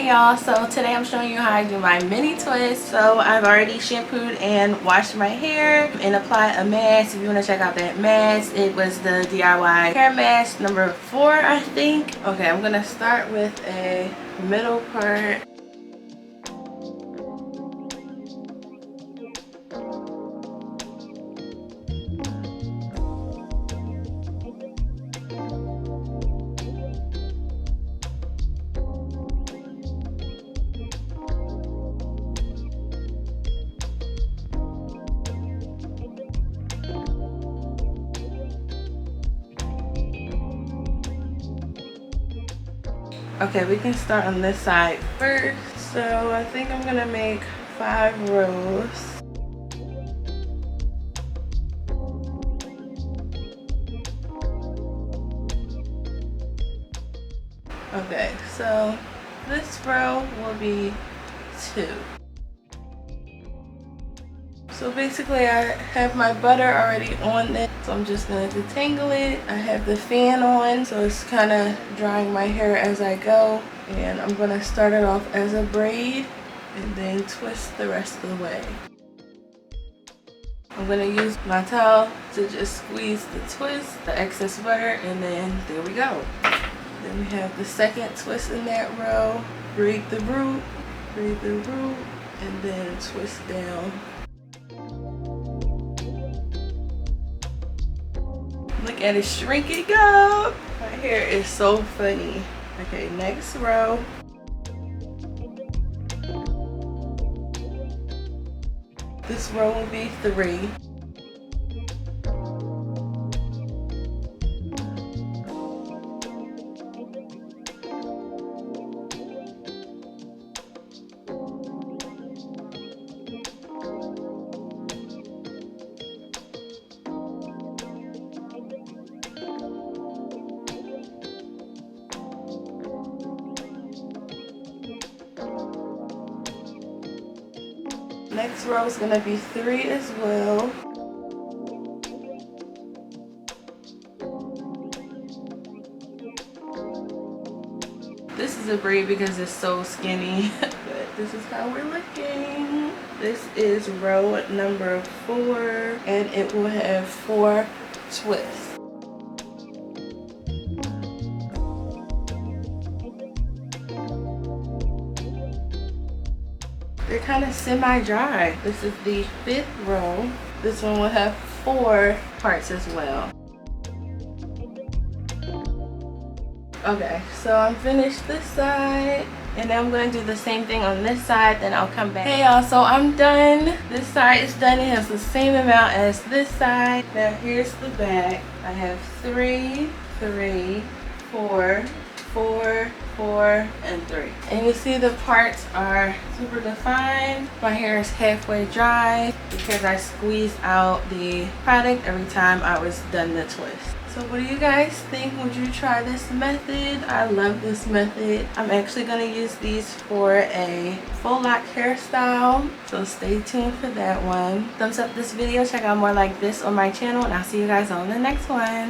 y'all, so today I'm showing you how I do my mini twist. So I've already shampooed and washed my hair and applied a mask. If you want to check out that mask, it was the DIY hair mask number 4, I think. Okay, I'm gonna start with a middle part. Okay, we can start on this side first. So I think I'm gonna make 5 rows. Okay, so this row will be 2. So basically I have my butter already on it, so I'm just going to detangle it. I have the fan on, so it's kind of drying my hair as I go. And I'm going to start it off as a braid and then twist the rest of the way. I'm going to use my towel to just squeeze the twist, the excess butter, and then there we go. Then we have the second twist in that row. Braid the root, and then twist down. Look at it shrinking up. My hair is so funny. Okay, next row. This row will be 3. Next row is going to be 3 as well. This is a braid because it's so skinny, but this is how we're looking. This is row number 4, and it will have 4 twists. They're kind of semi-dry. This is the 5th row. This one will have 4 parts as well. Okay, so I'm finished this side, and then I'm going to do the same thing on this side, then I'll come back. Hey y'all, so I'm done. This side is done. It has the same amount as this side. Now here's the back. I have 3, 3, 4, 4, 4, and 3. And you see the parts are super defined. My hair is halfway dry because I squeezed out the product every time I was done the twist. So what do you guys think? Would you try this method? I love this method. I'm actually going to use these for a full lock hairstyle, so stay tuned for that one. Thumbs up this video, check out more like this on my channel, and I'll see you guys on the next one.